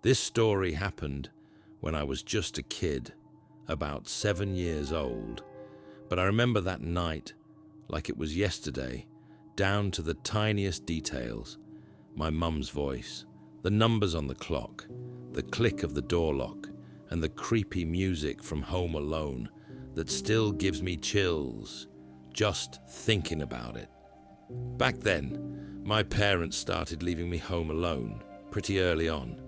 This story happened when I was just a kid, about 7 years old, but I remember that night like it was yesterday, down to the tiniest details. My mum's voice, the numbers on the clock, the click of the door lock, and the creepy music from Home Alone that still gives me chills just thinking about it. Back then, my parents started leaving me home alone pretty early on.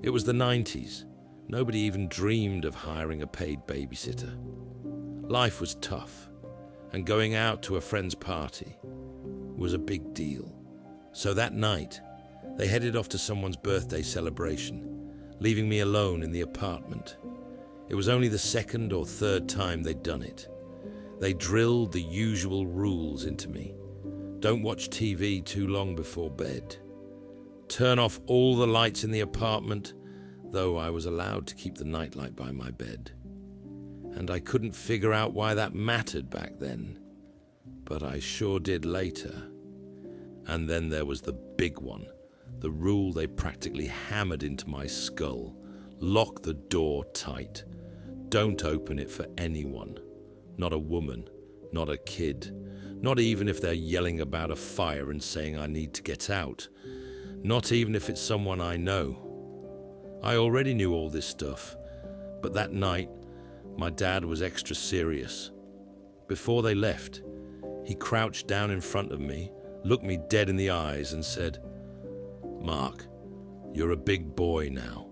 It was the 90s. Nobody even dreamed of hiring a paid babysitter. Life was tough, and going out to a friend's party was a big deal. So that night, they headed off to someone's birthday celebration, leaving me alone in the apartment. It was only the second or third time they'd done it. They drilled the usual rules into me. Don't watch TV too long before bed. Turn off all the lights in the apartment, though I was allowed to keep the nightlight by my bed. And I couldn't figure out why that mattered back then, but I sure did later. And then there was the big one, the rule they practically hammered into my skull. Lock the door tight. Don't open it for anyone. Not a woman, not a kid, not even if they're yelling about a fire and saying I need to get out. Not even if it's someone I know. I already knew all this stuff, but that night, my dad was extra serious. Before they left, he crouched down in front of me, looked me dead in the eyes and said, "Mark, you're a big boy now.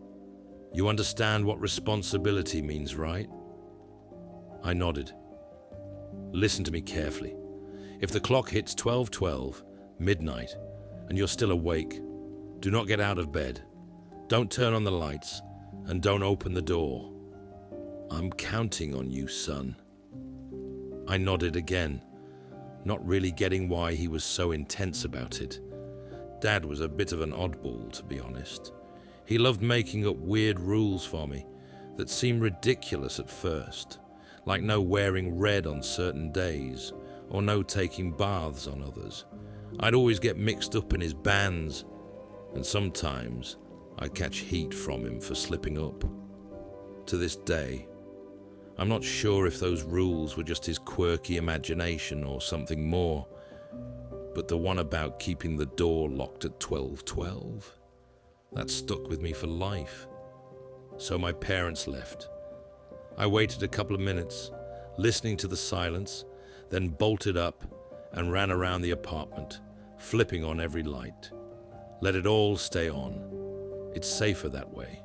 You understand what responsibility means, right?" I nodded. "Listen to me carefully. If the clock hits 12:12, midnight, and you're still awake, do not get out of bed. Don't turn on the lights, and don't open the door. I'm counting on you, son." I nodded again, not really getting why he was so intense about it. Dad was a bit of an oddball, to be honest. He loved making up weird rules for me that seemed ridiculous at first, like no wearing red on certain days, or no taking baths on others. I'd always get mixed up in his bands, and sometimes I'd catch heat from him for slipping up. To this day, I'm not sure if those rules were just his quirky imagination or something more, but the one about keeping the door locked at 12:12, that stuck with me for life. So my parents left. I waited a couple of minutes, listening to the silence, then bolted up and ran around the apartment, flipping on every light. Let it all stay on. It's safer that way.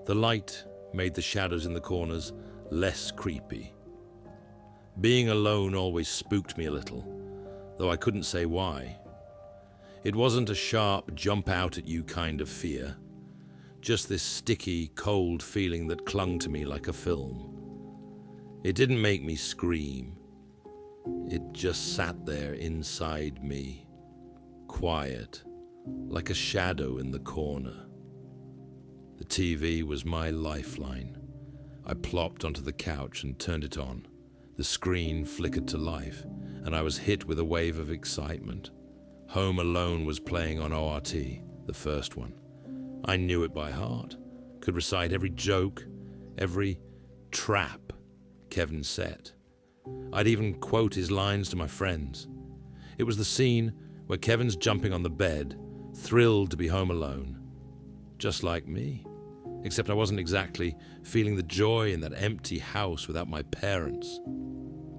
The light made the shadows in the corners less creepy. Being alone always spooked me a little, though I couldn't say why. It wasn't a sharp, jump-out-at-you kind of fear, just this sticky, cold feeling that clung to me like a film. It didn't make me scream. It just sat there inside me, quiet, like a shadow in the corner. The TV was my lifeline. I plopped onto the couch and turned it on. The screen flickered to life, and I was hit with a wave of excitement. Home Alone was playing on ORT, the first one. I knew it by heart, could recite every joke, every trap Kevin set. I'd even quote his lines to my friends. It was the scene where Kevin's jumping on the bed, thrilled to be home alone. Just like me, except I wasn't exactly feeling the joy in that empty house without my parents.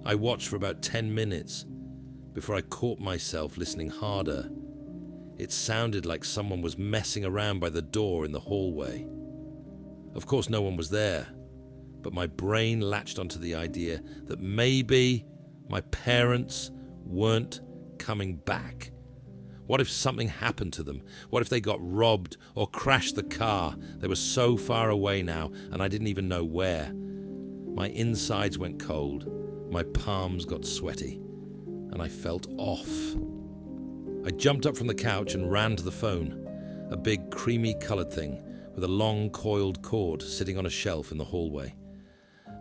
I watched for about 10 minutes before I caught myself listening harder. It sounded like someone was messing around by the door in the hallway. Of course, no one was there, but my brain latched onto the idea that maybe my parents weren't coming back. What if something happened to them? What if they got robbed or crashed the car? They were so far away now, and I didn't even know where. My insides went cold, my palms got sweaty, and I felt off. I jumped up from the couch and ran to the phone, a big creamy-colored thing with a long coiled cord sitting on a shelf in the hallway.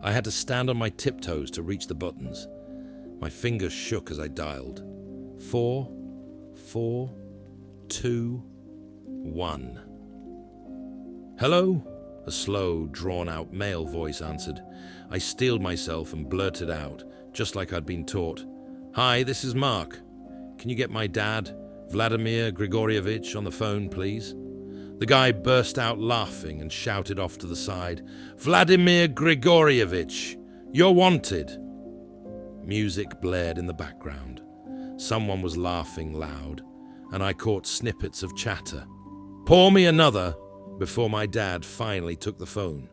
I had to stand on my tiptoes to reach the buttons. My fingers shook as I dialed. 4, 4, 2, 1. "Hello?" A slow, drawn-out male voice answered. I steeled myself and blurted out, just like I'd been taught. "Hi, this is Mark. Can you get my dad, Vladimir Grigorievich, on the phone, please?" The guy burst out laughing and shouted off to the side, "Vladimir Grigorievich, you're wanted!" Music blared in the background. Someone was laughing loud, and I caught snippets of chatter. "Pour me another," before my dad finally took the phone.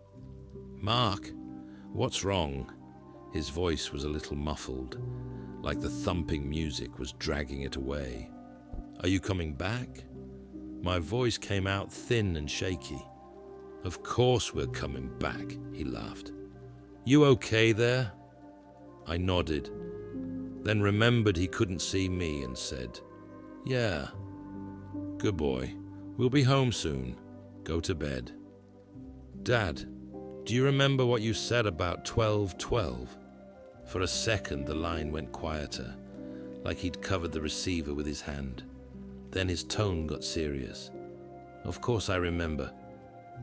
"Mark, what's wrong?" His voice was a little muffled, like the thumping music was dragging it away. "Are you coming back?" My voice came out thin and shaky. "Of course we're coming back," he laughed. "You okay there?" I nodded, then remembered he couldn't see me and said, "Yeah. Good boy. We'll be home soon. Go to bed." "Dad, do you remember what you said about 1212? For a second, the line went quieter, like he'd covered the receiver with his hand. Then his tone got serious. "Of course I remember.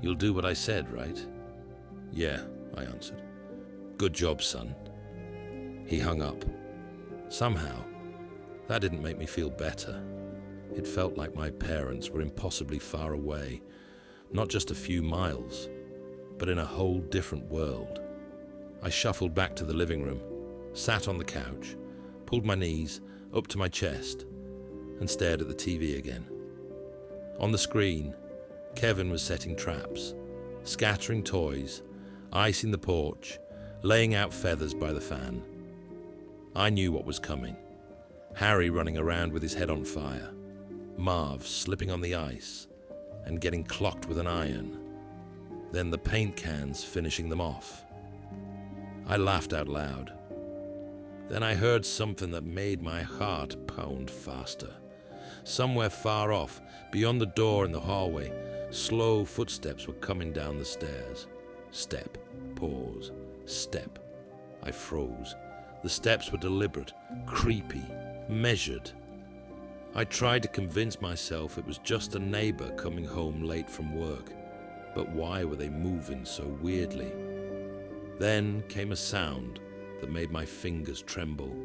You'll do what I said, right?" "Yeah," I answered. "Good job, son." He hung up. Somehow, that didn't make me feel better. It felt like my parents were impossibly far away, not just a few miles, but in a whole different world. I shuffled back to the living room, sat on the couch, pulled my knees up to my chest, and stared at the TV again. On the screen, Kevin was setting traps, scattering toys, icing the porch, laying out feathers by the fan. I knew what was coming. Harry running around with his head on fire, Marv slipping on the ice and getting clocked with an iron, then the paint cans finishing them off. I laughed out loud. Then I heard something that made my heart pound faster. Somewhere far off, beyond the door in the hallway, slow footsteps were coming down the stairs. Step, pause, step. I froze. The steps were deliberate, creepy, measured. I tried to convince myself it was just a neighbor coming home late from work, but why were they moving so weirdly? Then came a sound that made my fingers tremble,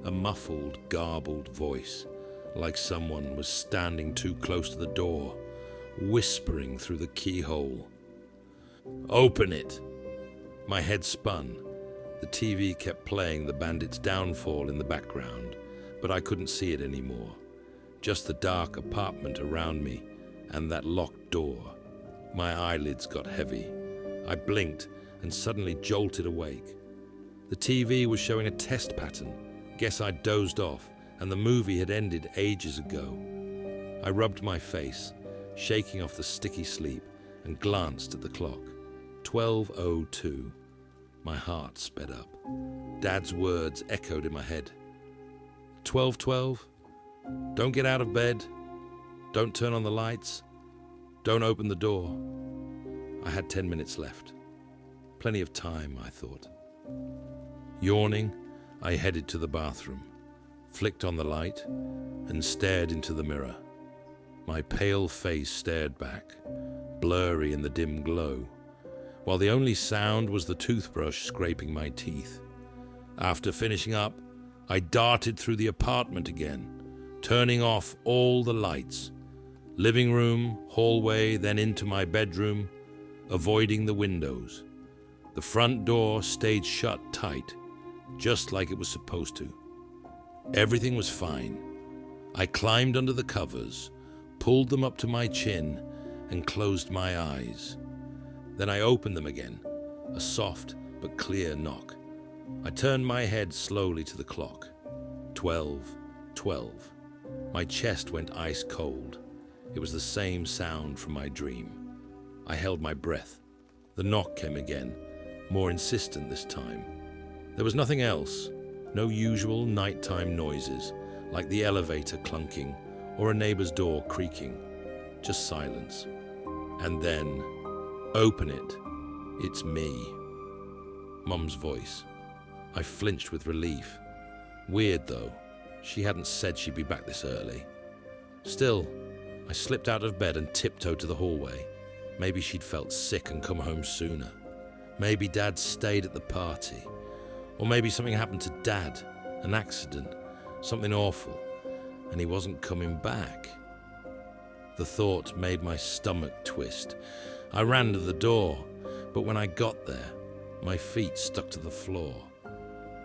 a muffled, garbled voice, like someone was standing too close to the door, whispering through the keyhole. "Open it!" My head spun. The TV kept playing The Bandit's Downfall in the background, but I couldn't see it anymore. Just the dark apartment around me and that locked door. My eyelids got heavy. I blinked and suddenly jolted awake. The TV was showing a test pattern. Guess I'd dozed off, and the movie had ended ages ago. I rubbed my face, shaking off the sticky sleep, and glanced at the clock. 12:02. My heart sped up. Dad's words echoed in my head. 12:12? Don't get out of bed. Don't turn on the lights. Don't open the door. I had 10 minutes left. Plenty of time, I thought. Yawning, I headed to the bathroom, flicked on the light, and stared into the mirror. My pale face stared back, blurry in the dim glow, while the only sound was the toothbrush scraping my teeth. After finishing up, I darted through the apartment again, turning off all the lights. Living room, hallway, then into my bedroom, avoiding the windows. The front door stayed shut tight, just like it was supposed to. Everything was fine. I climbed under the covers, pulled them up to my chin, and closed my eyes. Then I opened them again, a soft but clear knock. I turned my head slowly to the clock. 12:12. My chest went ice cold. It was the same sound from my dream. I held my breath. The knock came again, more insistent this time. There was nothing else, no usual nighttime noises, like the elevator clunking or a neighbor's door creaking. Just silence. And then, "Open it. It's me." Mum's voice. I flinched with relief. Weird, though. She hadn't said she'd be back this early. Still, I slipped out of bed and tiptoed to the hallway. Maybe she'd felt sick and come home sooner. Maybe Dad stayed at the party. Or maybe something happened to Dad, an accident, something awful, and he wasn't coming back. The thought made my stomach twist. I ran to the door, but when I got there, my feet stuck to the floor.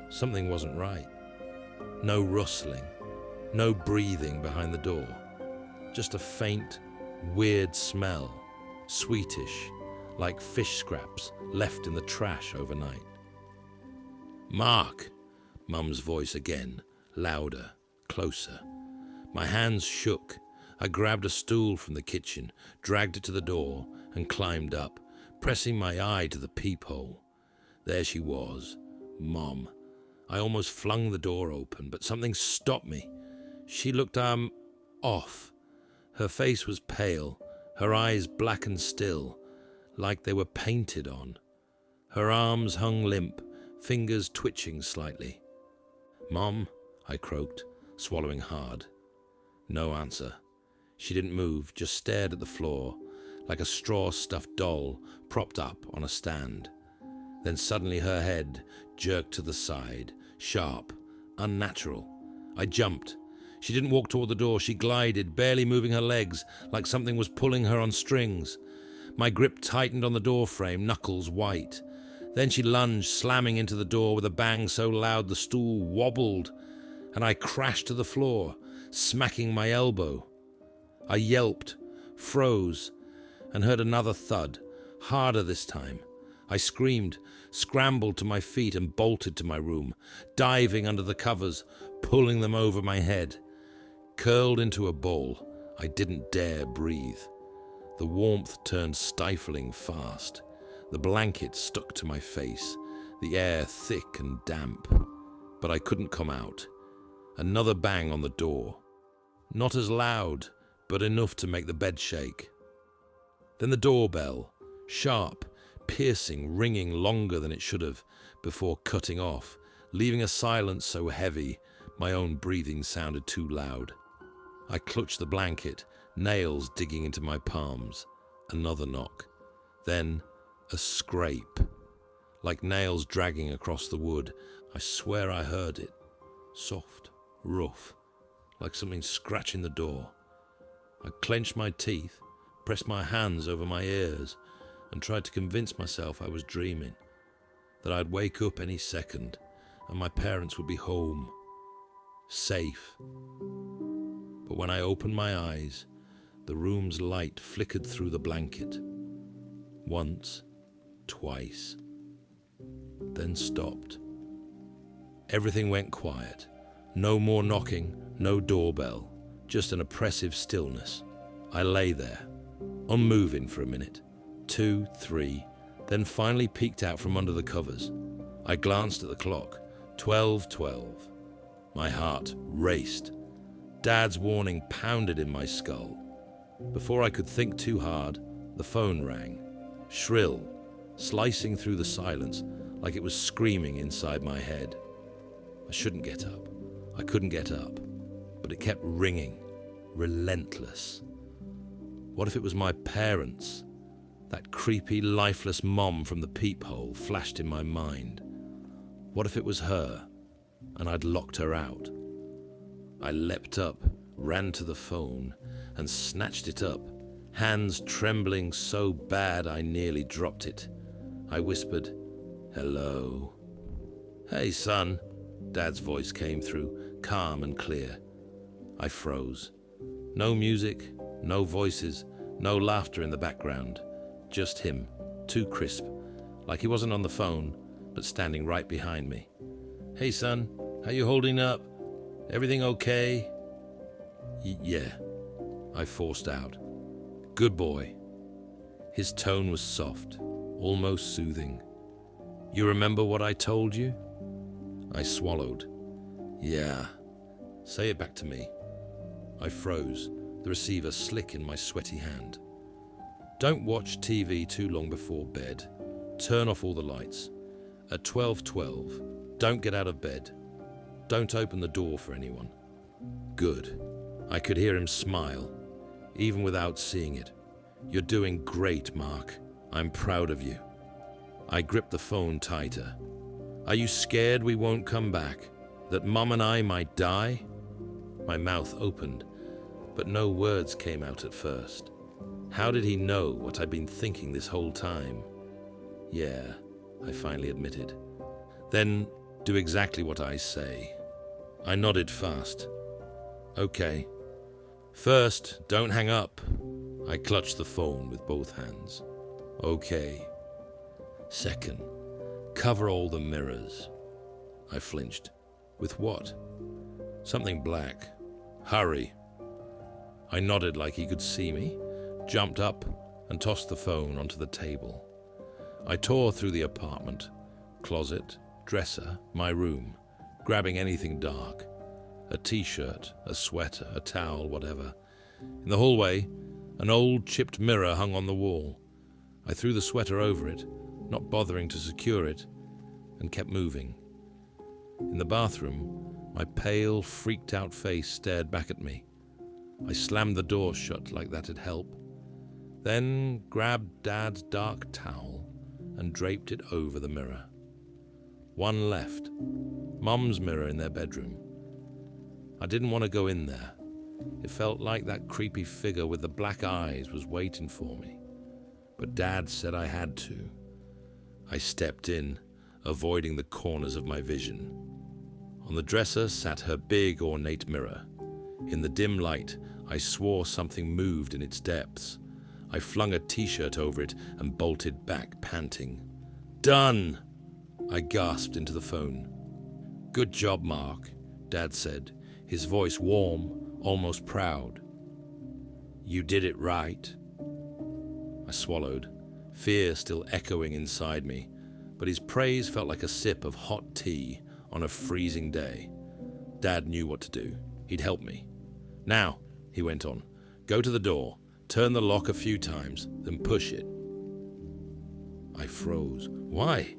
Something wasn't right. No rustling, no breathing behind the door. Just a faint, weird smell, sweetish, like fish scraps left in the trash overnight. "Mark!" Mum's voice again, louder, closer. My hands shook. I grabbed a stool from the kitchen, dragged it to the door, and climbed up, pressing my eye to the peephole. There she was, Mom. I almost flung the door open, but something stopped me. She looked, off. Her face was pale, her eyes black and still, like they were painted on. Her arms hung limp, fingers twitching slightly. "Mom," I croaked, swallowing hard. No answer. She didn't move, just stared at the floor, like a straw-stuffed doll propped up on a stand. Then suddenly her head jerked to the side, sharp, unnatural. I jumped. She didn't walk toward the door, she glided, barely moving her legs, like something was pulling her on strings. My grip tightened on the door frame, knuckles white. Then she lunged, slamming into the door with a bang so loud the stool wobbled, and I crashed to the floor, smacking my elbow. I yelped, froze, and heard another thud, harder this time. I screamed, scrambled to my feet and bolted to my room, diving under the covers, pulling them over my head. Curled into a ball, I didn't dare breathe. The warmth turned stifling fast. The blanket stuck to my face, the air thick and damp. But I couldn't come out. Another bang on the door. Not as loud, but enough to make the bed shake. Then the doorbell, sharp, piercing, ringing longer than it should have, before cutting off, leaving a silence so heavy my own breathing sounded too loud. I clutched the blanket, nails digging into my palms. Another knock. Then a scrape, like nails dragging across the wood. I swear I heard it. Soft, rough, like something scratching the door. I clenched my teeth, pressed my hands over my ears, and tried to convince myself I was dreaming, that I'd wake up any second and my parents would be home, safe. But when I opened my eyes, the room's light flickered through the blanket. Once, twice, then stopped. Everything went quiet. No more knocking, no doorbell, just an oppressive stillness. I lay there, unmoving for a minute, 2, 3, then finally peeked out from under the covers. I glanced at the clock, 12:12. My heart raced. Dad's warning pounded in my skull. Before I could think too hard, the phone rang, shrill, slicing through the silence like it was screaming inside my head. I shouldn't get up. I couldn't get up, but it kept ringing, relentless. What if it was my parents? That creepy, lifeless mom from the peephole flashed in my mind. What if it was her, and I'd locked her out? I leapt up, ran to the phone, and snatched it up, hands trembling so bad I nearly dropped it. I whispered, "Hello." "Hey, son," Dad's voice came through, calm and clear. I froze. No music, no voices, no laughter in the background. Just him, too crisp, like he wasn't on the phone, but standing right behind me. "Hey, son, how you holding up? Everything okay?" Yeah, I forced out. "Good boy." His tone was soft, almost soothing. "You remember what I told you?" I swallowed. "Yeah." "Say it back to me." I froze, the receiver slick in my sweaty hand. "Don't watch TV too long before bed. Turn off all the lights. At 12:12, don't get out of bed. Don't open the door for anyone." Good. I could hear him smile, even without seeing it. You're doing great, Mark. I'm proud of you. I gripped the phone tighter. Are you scared we won't come back? That Mom and I might die? My mouth opened, but no words came out at first. How did he know what I'd been thinking this whole time? Yeah, I finally admitted. Then do exactly what I say. I nodded fast. Okay. First, don't hang up. I clutched the phone with both hands. Okay. Second, cover all the mirrors. I flinched. With what? Something black. Hurry. I nodded like he could see me, jumped up, and tossed the phone onto the table. I tore through the apartment, closet, dresser, my room, grabbing anything dark. A t-shirt, a sweater, a towel, whatever. In the hallway, an old chipped mirror hung on the wall. I threw the sweater over it, not bothering to secure it, and kept moving. In the bathroom, my pale, freaked-out face stared back at me. I slammed the door shut like that'd help, then grabbed Dad's dark towel and draped it over the mirror. One left, Mom's mirror in their bedroom. I didn't want to go in there. It felt like that creepy figure with the black eyes was waiting for me. But Dad said I had to. I stepped in, avoiding the corners of my vision. On the dresser sat her big, ornate mirror. In the dim light, I swore something moved in its depths. I flung a t-shirt over it and bolted back, panting. Done! I gasped into the phone. Good job, Mark, Dad said, his voice warm, almost proud. You did it right. I swallowed, fear still echoing inside me, but his praise felt like a sip of hot tea on a freezing day. Dad knew what to do. He'd help me. Now, he went on, go to the door, turn the lock a few times, then push it. I froze. Why?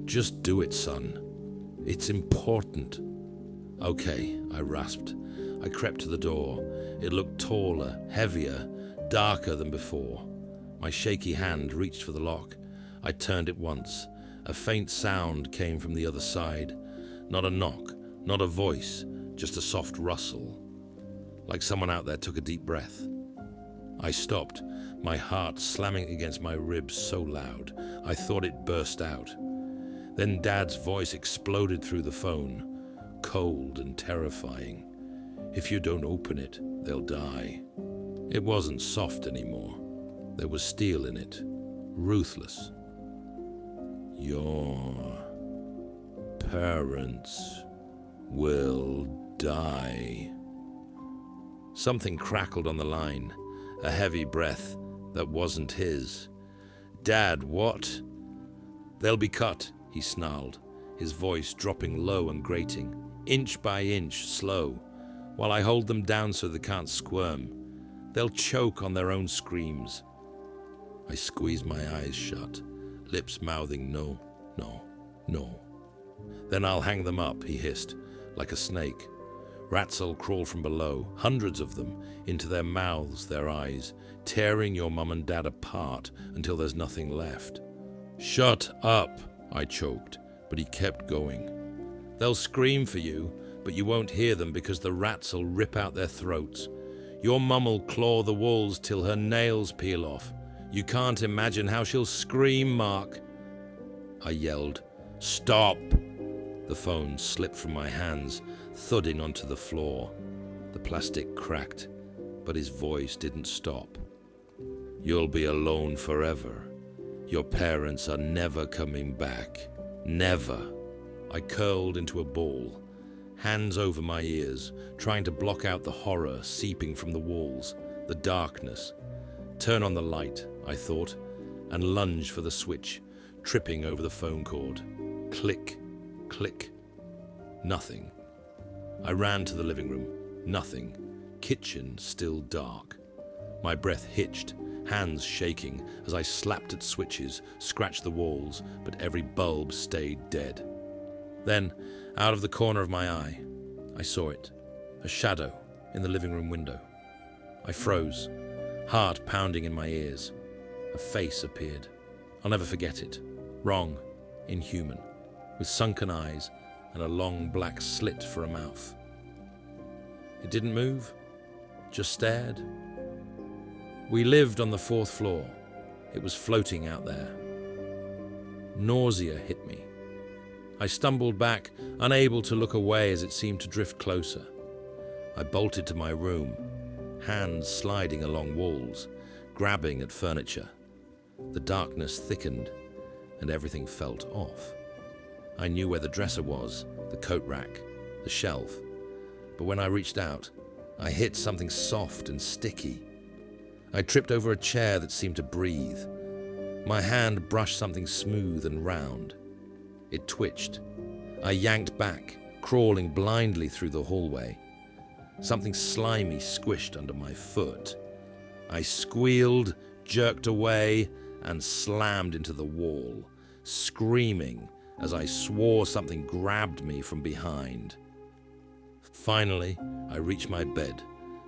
Just do it, son. It's important. Okay, I rasped. I crept to the door. It looked taller, heavier, darker than before. My shaky hand reached for the lock. I turned it once. A faint sound came from the other side. Not a knock, not a voice, just a soft rustle. Like someone out there took a deep breath. I stopped, my heart slamming against my ribs so loud, I thought it burst out. Then Dad's voice exploded through the phone, cold and terrifying. If you don't open it, they'll die. It wasn't soft anymore. There was steel in it, ruthless. Your parents will die. Something crackled on the line, a heavy breath that wasn't his. Dad, what? They'll be cut, he snarled, his voice dropping low and grating, inch by inch, slow, while I hold them down so they can't squirm. They'll choke on their own screams. I squeezed my eyes shut, lips mouthing no, no, no. Then I'll hang them up, he hissed, like a snake. Rats will crawl from below, hundreds of them, into their mouths, their eyes, tearing your mum and dad apart until there's nothing left. Shut up, I choked, but he kept going. They'll scream for you, but you won't hear them because the rats will rip out their throats. Your mum'll claw the walls till her nails peel off. You can't imagine how she'll scream, Mark. I yelled, stop! The phone slipped from my hands, thudding onto the floor. The plastic cracked, but his voice didn't stop. You'll be alone forever. Your parents are never coming back. Never. I curled into a ball, hands over my ears, trying to block out the horror seeping from the walls, the darkness. Turn on the light, I thought, and lunge for the switch, tripping over the phone cord. Click, click. Nothing. I ran to the living room. Nothing. Kitchen still dark. My breath hitched, hands shaking as I slapped at switches, scratched the walls, but every bulb stayed dead. Then, out of the corner of my eye, I saw it, a shadow in the living room window. I froze. heart pounding in my ears. A face appeared. I'll never forget it. Wrong, inhuman, with sunken eyes and a long black slit for a mouth. It didn't move, just stared. We lived on the 4th floor. It was floating out there. Nausea hit me. I stumbled back, unable to look away as it seemed to drift closer. I bolted to my room, hands sliding along walls, grabbing at furniture. The darkness thickened, and everything felt off. I knew where the dresser was, the coat rack, the shelf. But when I reached out, I hit something soft and sticky. I tripped over a chair that seemed to breathe. My hand brushed something smooth and round. It twitched. I yanked back, crawling blindly through the hallway. Something slimy squished under my foot. I squealed, jerked away, and slammed into the wall, screaming as I swore something grabbed me from behind. Finally, I reached my bed,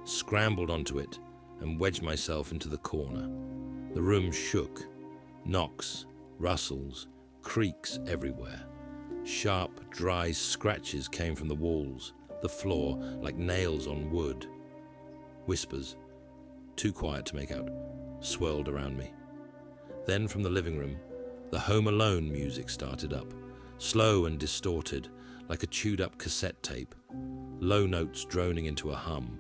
scrambled onto it, and wedged myself into the corner. The room shook. Knocks, rustles, creaks everywhere. Sharp, dry scratches came from the walls, the floor, like nails on wood. Whispers, too quiet to make out, swirled around me. Then from the living room, the Home Alone music started up, slow and distorted, like a chewed-up cassette tape, low notes droning into a hum.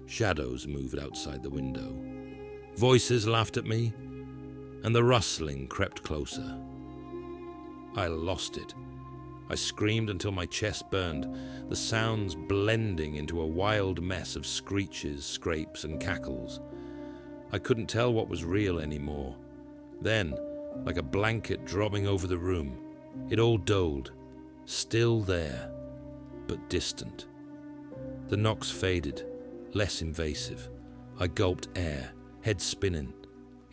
Shadows moved outside the window. Voices laughed at me, and the rustling crept closer. I lost it. I screamed until my chest burned, the sounds blending into a wild mess of screeches, scrapes, and cackles. I couldn't tell what was real anymore. Then, like a blanket dropping over the room, it all dulled, still there, but distant. The knocks faded, less invasive. I gulped air, head spinning.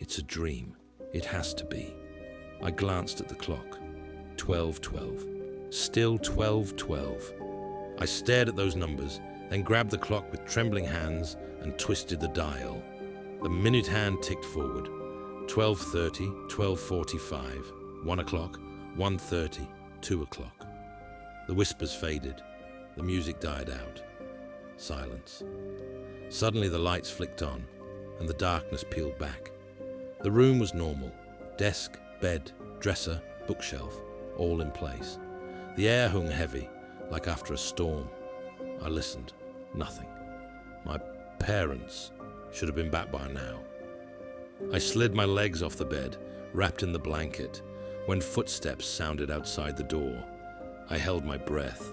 It's a dream. It has to be. I glanced at the clock. 12:12. Still 12:12. I stared at those numbers, then grabbed the clock with trembling hands and twisted the dial. The minute hand ticked forward. 12:30, 12:45, 1 o'clock, 1:30, 2 o'clock. The whispers faded. The music died out. Silence. Suddenly the lights flicked on, and the darkness peeled back. The room was normal. Desk, bed, dresser, bookshelf, all in place. The air hung heavy, like after a storm. I listened. Nothing. My parents should have been back by now. I slid my legs off the bed, wrapped in the blanket, when footsteps sounded outside the door. I held my breath.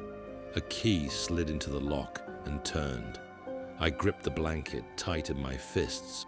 A key slid into the lock and turned. I gripped the blanket tight in my fists,